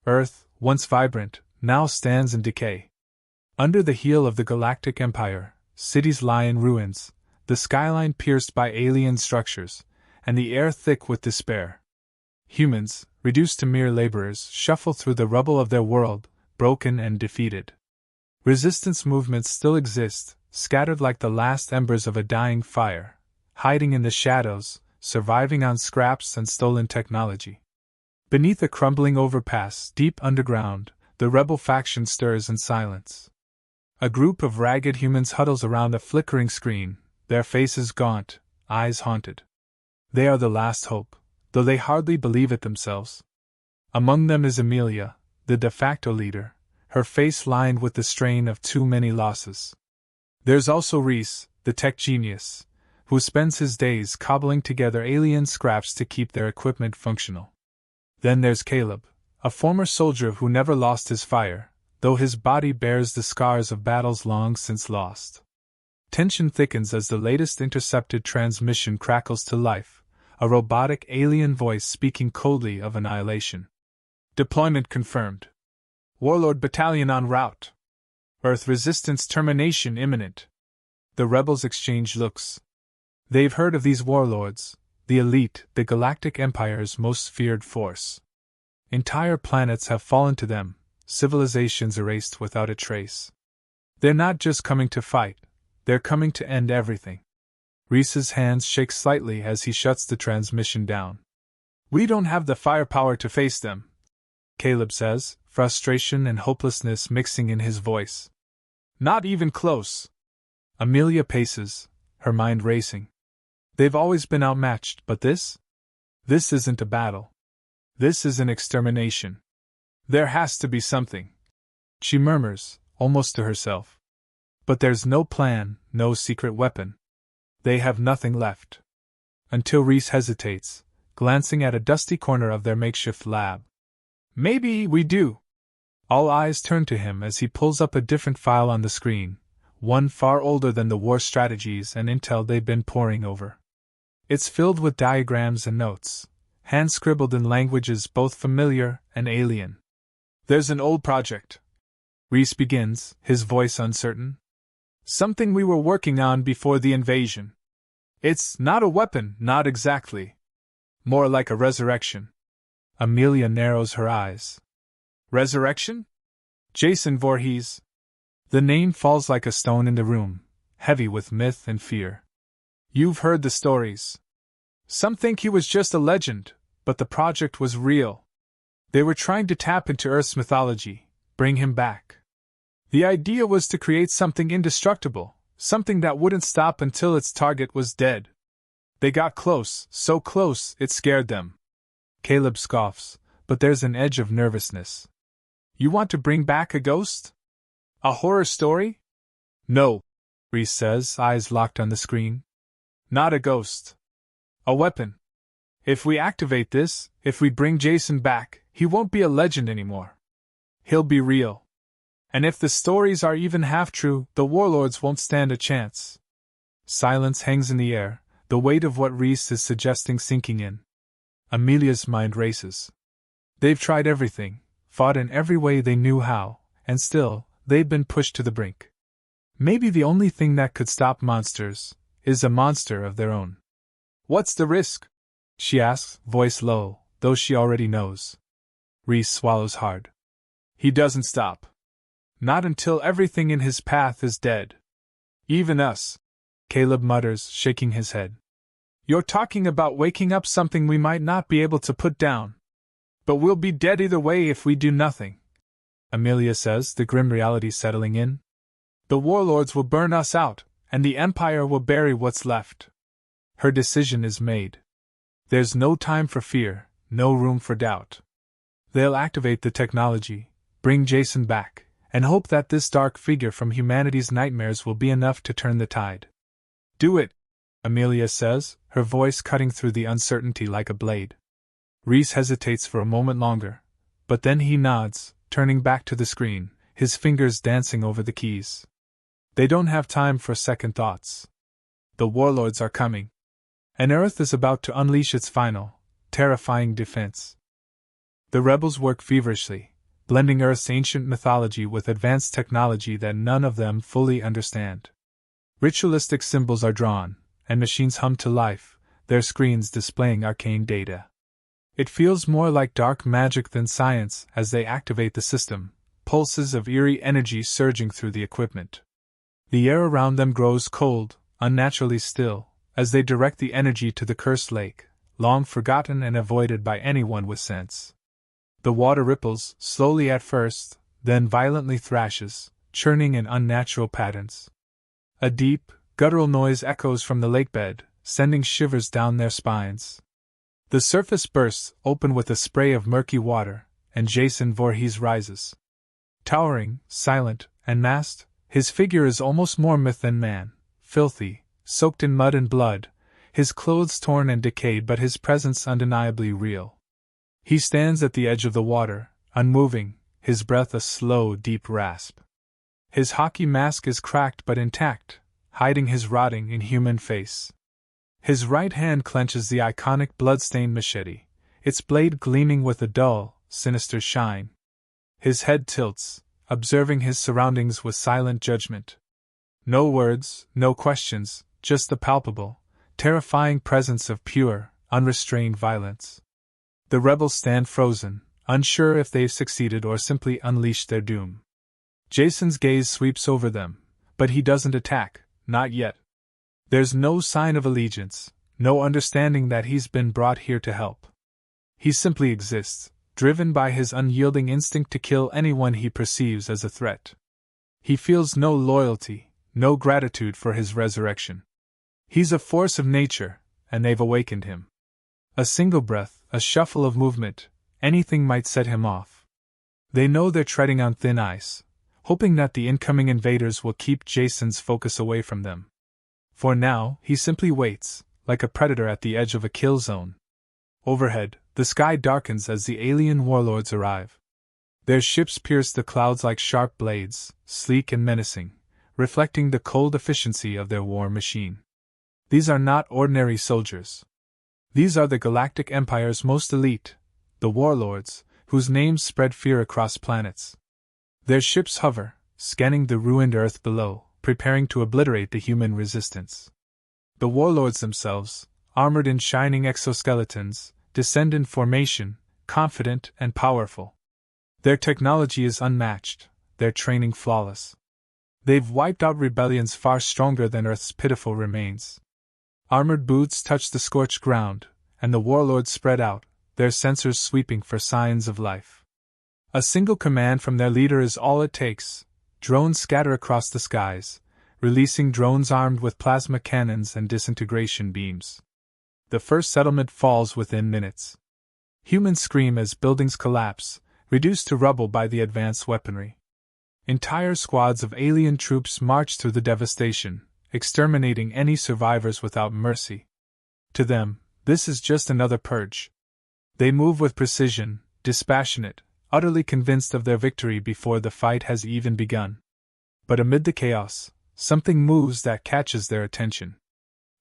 Earth, once vibrant, now stands in decay. Under the heel of the Galactic Empire, cities lie in ruins, the skyline pierced by alien structures, and the air thick with despair. Humans, reduced to mere laborers, shuffle through the rubble of their world, broken and defeated. Resistance movements still exist, scattered like the last embers of a dying fire, hiding in the shadows, surviving on scraps and stolen technology. Beneath a crumbling overpass, deep underground, the rebel faction stirs in silence. A group of ragged humans huddles around a flickering screen, their faces gaunt, eyes haunted. They are the last hope, though they hardly believe it themselves. Among them is Amelia, the de facto leader, her face lined with the strain of too many losses. There's also Reese, the tech genius, who spends his days cobbling together alien scraps to keep their equipment functional. Then there's Caleb, a former soldier who never lost his fire, though his body bears the scars of battles long since lost. Tension thickens as the latest intercepted transmission crackles to life, a robotic alien voice speaking coldly of annihilation. Deployment confirmed. Warlord battalion en route. Earth resistance termination imminent. The rebels exchange looks. They've heard of these warlords, the elite, the Galactic Empire's most feared force. Entire planets have fallen to them, civilizations erased without a trace. They're not just coming to fight, they're coming to end everything. Reese's hands shake slightly as he shuts the transmission down. We don't have the firepower to face them, Caleb says, frustration and hopelessness mixing in his voice. Not even close. Amelia paces, her mind racing. They've always been outmatched, but this? This isn't a battle. This is an extermination. There has to be something. She murmurs, almost to herself. But there's no plan, no secret weapon. They have nothing left. Until Reese hesitates, glancing at a dusty corner of their makeshift lab. Maybe we do. All eyes turn to him as he pulls up a different file on the screen, one far older than the war strategies and intel they've been poring over. It's filled with diagrams and notes, hand-scribbled in languages both familiar and alien. There's an old project. Reese begins, his voice uncertain. Something we were working on before the invasion. It's not a weapon, not exactly. More like a resurrection. Amelia narrows her eyes. Resurrection? Jason Voorhees. The name falls like a stone in the room, heavy with myth and fear. You've heard the stories. Some think he was just a legend, but the project was real. They were trying to tap into Earth's mythology, bring him back. The idea was to create something indestructible, something that wouldn't stop until its target was dead. They got close, so close it scared them. Caleb scoffs, but there's an edge of nervousness. You want to bring back a ghost? A horror story? No, Reese says, eyes locked on the screen. Not a ghost. A weapon. If we activate this, if we bring Jason back, he won't be a legend anymore. He'll be real. And if the stories are even half true, the warlords won't stand a chance. Silence hangs in the air, the weight of what Reese is suggesting sinking in. Amelia's mind races. They've tried everything, fought in every way they knew how, and still, they've been pushed to the brink. Maybe the only thing that could stop monsters is a monster of their own. What's the risk? She asks, voice low, though she already knows. Reese swallows hard. He doesn't stop. Not until everything in his path is dead. Even us, Caleb mutters, shaking his head. You're talking about waking up something we might not be able to put down. But we'll be dead either way if we do nothing, Amelia says, the grim reality settling in. The warlords will burn us out, and the Empire will bury what's left. Her decision is made. There's no time for fear, no room for doubt. They'll activate the technology, bring Jason back, and hope that this dark figure from humanity's nightmares will be enough to turn the tide. Do it, Amelia says, her voice cutting through the uncertainty like a blade. Reese hesitates for a moment longer, but then he nods, turning back to the screen, his fingers dancing over the keys. They don't have time for second thoughts. The warlords are coming. And Earth is about to unleash its final, terrifying defense. The rebels work feverishly, blending Earth's ancient mythology with advanced technology that none of them fully understand. Ritualistic symbols are drawn, and machines hum to life, their screens displaying arcane data. It feels more like dark magic than science as they activate the system, pulses of eerie energy surging through the equipment. The air around them grows cold, unnaturally still, as they direct the energy to the cursed lake, long forgotten and avoided by anyone with sense. The water ripples, slowly at first, then violently thrashes, churning in unnatural patterns. A deep, guttural noise echoes from the lakebed, sending shivers down their spines. The surface bursts open with a spray of murky water, and Jason Voorhees rises. Towering, silent, and masked, his figure is almost more myth than man, filthy, soaked in mud and blood, his clothes torn and decayed but his presence undeniably real. He stands at the edge of the water, unmoving, his breath a slow, deep rasp. His hockey mask is cracked but intact, hiding his rotting, inhuman face. His right hand clenches the iconic blood-stained machete, its blade gleaming with a dull, sinister shine. His head tilts, observing his surroundings with silent judgment. No words, no questions, just the palpable, terrifying presence of pure, unrestrained violence. The rebels stand frozen, unsure if they've succeeded or simply unleashed their doom. Jason's gaze sweeps over them, but he doesn't attack, not yet. There's no sign of allegiance, no understanding that he's been brought here to help. He simply exists, driven by his unyielding instinct to kill anyone he perceives as a threat. He feels no loyalty, no gratitude for his resurrection. He's a force of nature, and they've awakened him. A single breath, a shuffle of movement, anything might set him off. They know they're treading on thin ice, hoping that the incoming invaders will keep Jason's focus away from them. For now, he simply waits, like a predator at the edge of a kill zone. Overhead, the sky darkens as the alien warlords arrive. Their ships pierce the clouds like sharp blades, sleek and menacing, reflecting the cold efficiency of their war machine. These are not ordinary soldiers. These are the Galactic Empire's most elite, the Warlords, whose names spread fear across planets. Their ships hover, scanning the ruined Earth below, preparing to obliterate the human resistance. The Warlords themselves, armored in shining exoskeletons, descend in formation, confident and powerful. Their technology is unmatched, their training flawless. They've wiped out rebellions far stronger than Earth's pitiful remains. Armored boots touch the scorched ground, and the Warlords spread out, their sensors sweeping for signs of life. A single command from their leader is all it takes. Drones scatter across the skies, releasing drones armed with plasma cannons and disintegration beams. The first settlement falls within minutes. Humans scream as buildings collapse, reduced to rubble by the advanced weaponry. Entire squads of alien troops march through the devastation, exterminating any survivors without mercy. To them, this is just another purge. They move with precision, dispassionate, utterly convinced of their victory before the fight has even begun. But amid the chaos, something moves that catches their attention.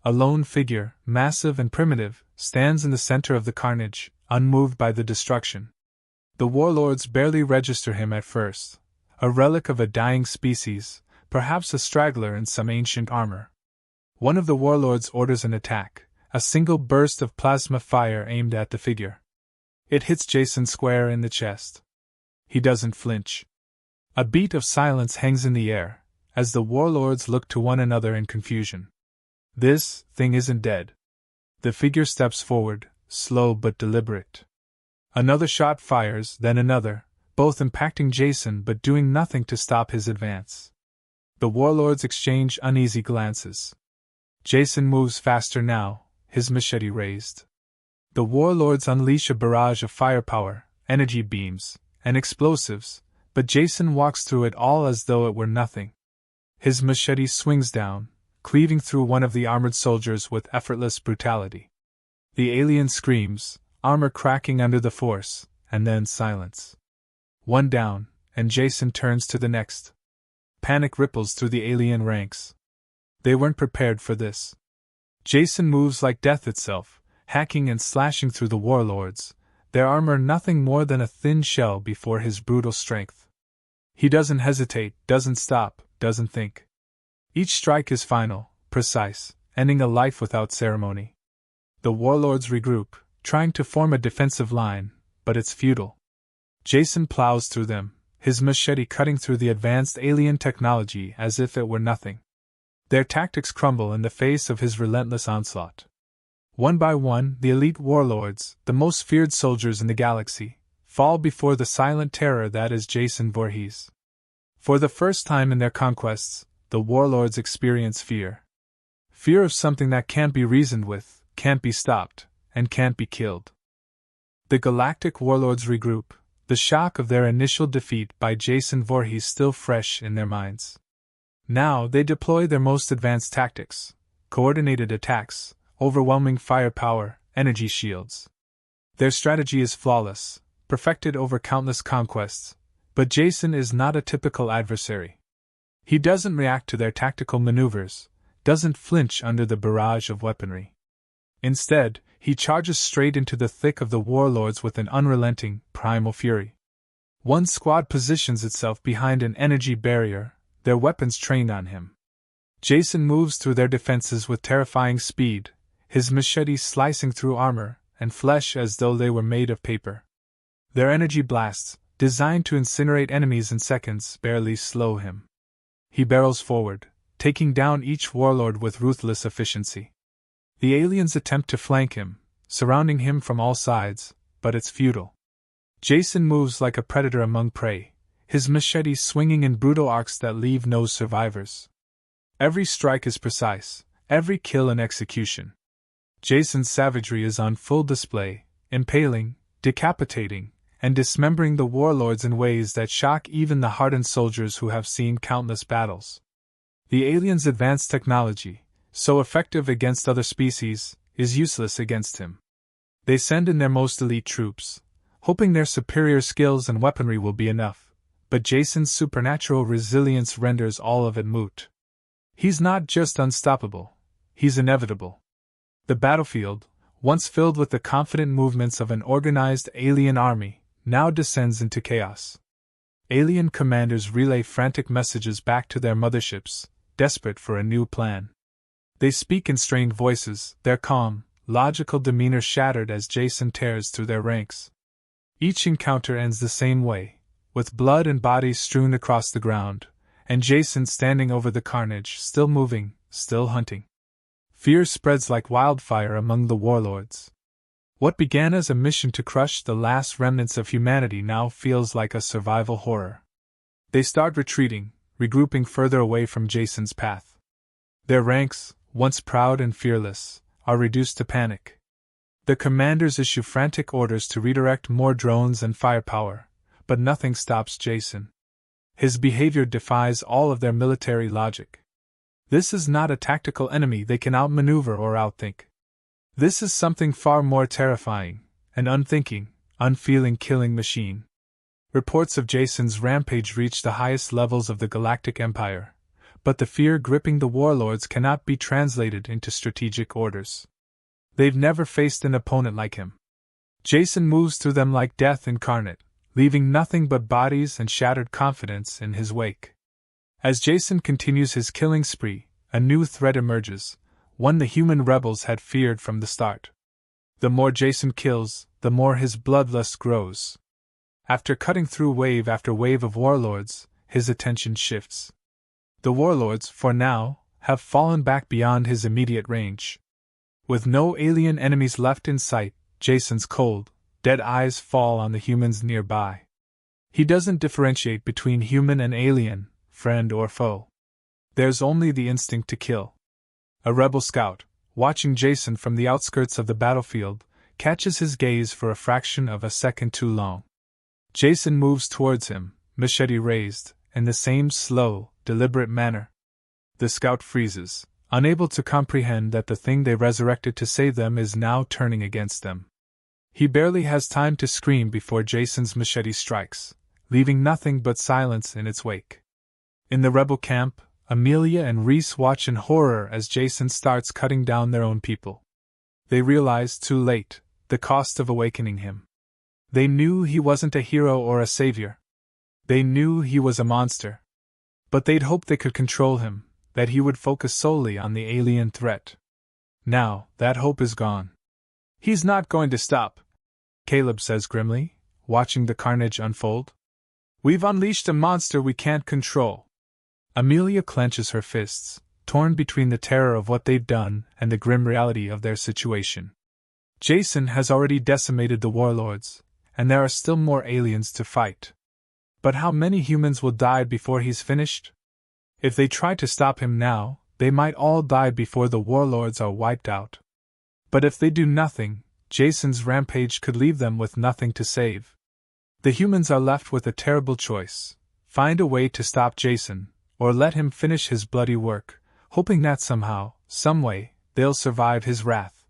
A lone figure, massive and primitive, stands in the center of the carnage, unmoved by the destruction. The Warlords barely register him at first, a relic of a dying species, perhaps a straggler in some ancient armor. One of the Warlords orders an attack, a single burst of plasma fire aimed at the figure. It hits Jason square in the chest. He doesn't flinch. A beat of silence hangs in the air, as the Warlords look to one another in confusion. This thing isn't dead. The figure steps forward, slow but deliberate. Another shot fires, then another, both impacting Jason but doing nothing to stop his advance. The Warlords exchange uneasy glances. Jason moves faster now, his machete raised. The Warlords unleash a barrage of firepower, energy beams, and explosives, but Jason walks through it all as though it were nothing. His machete swings down, cleaving through one of the armored soldiers with effortless brutality. The alien screams, armor cracking under the force, and then silence. One down, and Jason turns to the next. Panic ripples through the alien ranks. They weren't prepared for this. Jason moves like death itself, hacking and slashing through the Warlords, their armor nothing more than a thin shell before his brutal strength. He doesn't hesitate, doesn't stop, doesn't think. Each strike is final, precise, ending a life without ceremony. The warlords regroup, trying to form a defensive line, but it's futile. Jason plows through them, his machete cutting through the advanced alien technology as if it were nothing. Their tactics crumble in the face of his relentless onslaught. One by one, the elite warlords, the most feared soldiers in the galaxy, fall before the silent terror that is Jason Voorhees. For the first time in their conquests, the warlords experience fear. Fear of something that can't be reasoned with, can't be stopped, and can't be killed. The Galactic warlords regroup, the shock of their initial defeat by Jason Voorhees still fresh in their minds. Now they deploy their most advanced tactics, coordinated attacks, overwhelming firepower, energy shields. Their strategy is flawless, perfected over countless conquests, but Jason is not a typical adversary. He doesn't react to their tactical maneuvers, doesn't flinch under the barrage of weaponry. Instead, he charges straight into the thick of the warlords with an unrelenting, primal fury. One squad positions itself behind an energy barrier, their weapons trained on him. Jason moves through their defenses with terrifying speed, his machete slicing through armor and flesh as though they were made of paper. Their energy blasts, designed to incinerate enemies in seconds, barely slow him. He barrels forward, taking down each warlord with ruthless efficiency. The aliens attempt to flank him, surrounding him from all sides, but it's futile. Jason moves like a predator among prey, his machete swinging in brutal arcs that leave no survivors. Every strike is precise, every kill an execution. Jason's savagery is on full display, impaling, decapitating, and dismembering the warlords in ways that shock even the hardened soldiers who have seen countless battles. The aliens' advanced technology, so effective against other species, is useless against him. They send in their most elite troops, hoping their superior skills and weaponry will be enough, but Jason's supernatural resilience renders all of it moot. He's not just unstoppable, he's inevitable. The battlefield, once filled with the confident movements of an organized alien army, now descends into chaos. Alien commanders relay frantic messages back to their motherships, desperate for a new plan. They speak in strained voices, their calm, logical demeanor shattered as Jason tears through their ranks. Each encounter ends the same way, with blood and bodies strewn across the ground, and Jason standing over the carnage, still moving, still hunting. Fear spreads like wildfire among the warlords. What began as a mission to crush the last remnants of humanity now feels like a survival horror. They start retreating, regrouping further away from Jason's path. Their ranks, once proud and fearless, are reduced to panic. The commanders issue frantic orders to redirect more drones and firepower, but nothing stops Jason. His behavior defies all of their military logic. This is not a tactical enemy they can outmaneuver or outthink. This is something far more terrifying, an unthinking, unfeeling killing machine. Reports of Jason's rampage reach the highest levels of the Galactic Empire, but the fear gripping the warlords cannot be translated into strategic orders. They've never faced an opponent like him. Jason moves through them like death incarnate, leaving nothing but bodies and shattered confidence in his wake. As Jason continues his killing spree, a new threat emerges, one the human rebels had feared from the start. The more Jason kills, the more his bloodlust grows. After cutting through wave after wave of warlords, his attention shifts. The warlords, for now, have fallen back beyond his immediate range. With no alien enemies left in sight, Jason's cold, dead eyes fall on the humans nearby. He doesn't differentiate between human and alien, friend or foe. There's only the instinct to kill. A rebel scout, watching Jason from the outskirts of the battlefield, catches his gaze for a fraction of a second too long. Jason moves towards him, machete raised, in the same slow, deliberate manner. The scout freezes, unable to comprehend that the thing they resurrected to save them is now turning against them. He barely has time to scream before Jason's machete strikes, leaving nothing but silence in its wake. In the rebel camp, Amelia and Reese watch in horror as Jason starts cutting down their own people. They realize, too late, the cost of awakening him. They knew he wasn't a hero or a savior. They knew he was a monster. But they'd hoped they could control him, that he would focus solely on the alien threat. Now, that hope is gone. He's not going to stop, Caleb says grimly, watching the carnage unfold. We've unleashed a monster we can't control. Amelia clenches her fists, torn between the terror of what they've done and the grim reality of their situation. Jason has already decimated the Warlords, and there are still more aliens to fight. But how many humans will die before he's finished? If they try to stop him now, they might all die before the Warlords are wiped out. But if they do nothing, Jason's rampage could leave them with nothing to save. The humans are left with a terrible choice: find a way to stop Jason, or let him finish his bloody work, hoping that somehow, someway, they'll survive his wrath.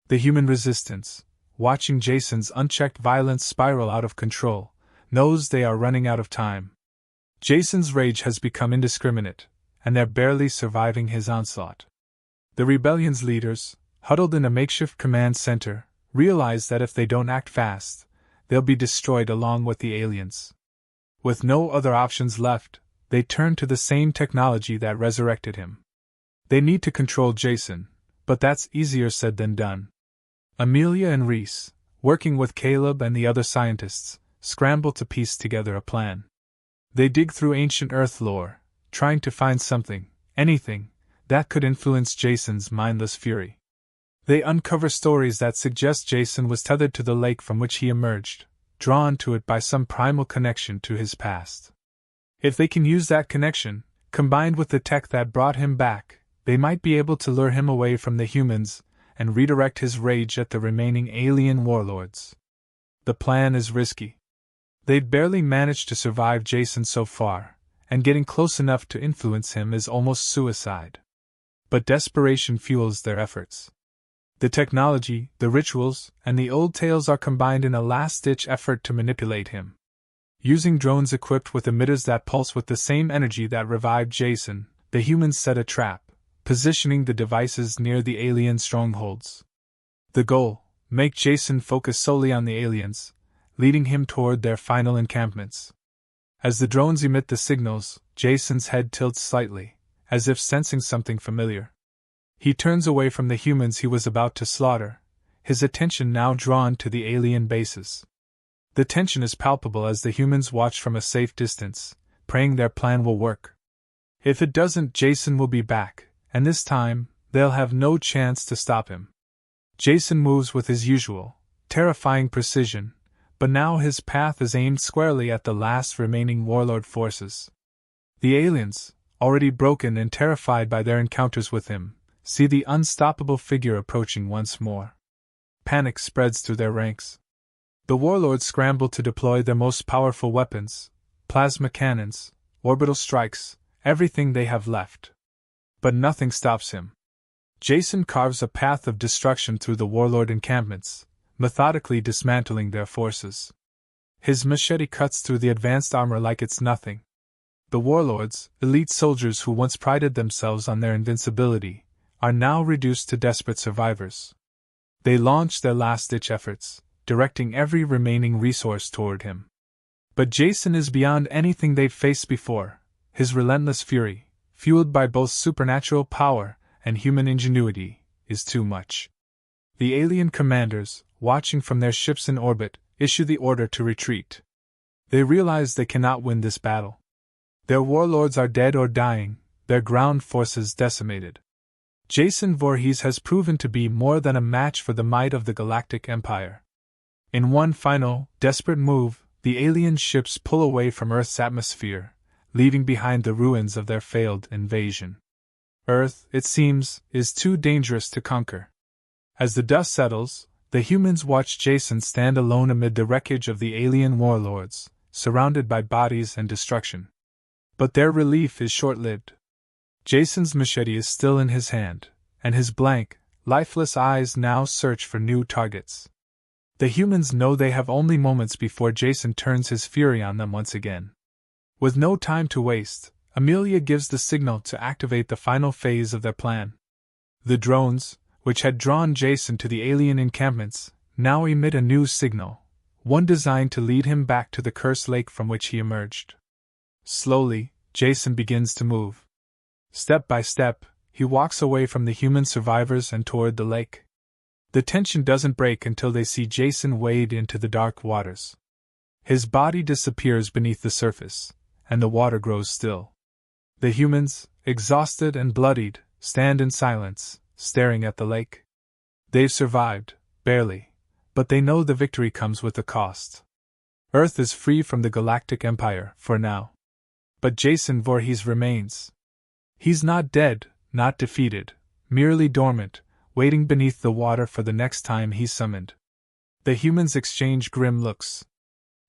The human resistance, watching Jason's unchecked violence spiral out of control, knows they are running out of time. Jason's rage has become indiscriminate, and they're barely surviving his onslaught. The rebellion's leaders, huddled in a makeshift command center, realize that if they don't act fast, they'll be destroyed along with the aliens. With no other options left, they turn to the same technology that resurrected him. They need to control Jason, but that's easier said than done. Amelia and Reese, working with Caleb and the other scientists, scramble to piece together a plan. They dig through ancient Earth lore, trying to find something, anything, that could influence Jason's mindless fury. They uncover stories that suggest Jason was tethered to the lake from which he emerged, drawn to it by some primal connection to his past. If they can use that connection, combined with the tech that brought him back, they might be able to lure him away from the humans and redirect his rage at the remaining alien warlords. The plan is risky. They've barely managed to survive Jason so far, and getting close enough to influence him is almost suicide. But desperation fuels their efforts. The technology, the rituals, and the old tales are combined in a last-ditch effort to manipulate him. Using drones equipped with emitters that pulse with the same energy that revived Jason, the humans set a trap, positioning the devices near the alien strongholds. The goal: make Jason focus solely on the aliens, leading him toward their final encampments. As the drones emit the signals, Jason's head tilts slightly, as if sensing something familiar. He turns away from the humans he was about to slaughter, his attention now drawn to the alien bases. The tension is palpable as the humans watch from a safe distance, praying their plan will work. If it doesn't, Jason will be back, and this time, they'll have no chance to stop him. Jason moves with his usual, terrifying precision, but now his path is aimed squarely at the last remaining warlord forces. The aliens, already broken and terrified by their encounters with him, see the unstoppable figure approaching once more. Panic spreads through their ranks. The warlords scramble to deploy their most powerful weapons: plasma cannons, orbital strikes, everything they have left. But nothing stops him. Jason carves a path of destruction through the warlord encampments, methodically dismantling their forces. His machete cuts through the advanced armor like it's nothing. The warlords, elite soldiers who once prided themselves on their invincibility, are now reduced to desperate survivors. They launch their last-ditch efforts, directing every remaining resource toward him. But Jason is beyond anything they've faced before. His relentless fury, fueled by both supernatural power and human ingenuity, is too much. The alien commanders, watching from their ships in orbit, issue the order to retreat. They realize they cannot win this battle. Their warlords are dead or dying, their ground forces decimated. Jason Voorhees has proven to be more than a match for the might of the Galactic Empire. In one final, desperate move, the alien ships pull away from Earth's atmosphere, leaving behind the ruins of their failed invasion. Earth, it seems, is too dangerous to conquer. As the dust settles, the humans watch Jason stand alone amid the wreckage of the alien warlords, surrounded by bodies and destruction. But their relief is short-lived. Jason's machete is still in his hand, and his blank, lifeless eyes now search for new targets. The humans know they have only moments before Jason turns his fury on them once again. With no time to waste, Amelia gives the signal to activate the final phase of their plan. The drones, which had drawn Jason to the alien encampments, now emit a new signal, one designed to lead him back to the cursed lake from which he emerged. Slowly, Jason begins to move. Step by step, he walks away from the human survivors and toward the lake. The tension doesn't break until they see Jason wade into the dark waters. His body disappears beneath the surface, and the water grows still. The humans, exhausted and bloodied, stand in silence, staring at the lake. They've survived, barely, but they know the victory comes with a cost. Earth is free from the Galactic Empire, for now. But Jason Voorhees remains. He's not dead, not defeated, merely dormant, waiting beneath the water for the next time he's summoned. The humans exchange grim looks.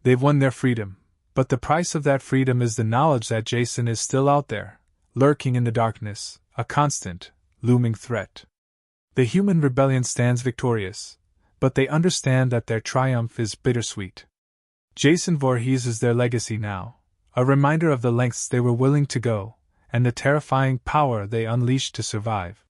They've won their freedom, but the price of that freedom is the knowledge that Jason is still out there, lurking in the darkness, a constant, looming threat. The human rebellion stands victorious, but they understand that their triumph is bittersweet. Jason Voorhees is their legacy now, a reminder of the lengths they were willing to go, and the terrifying power they unleashed to survive.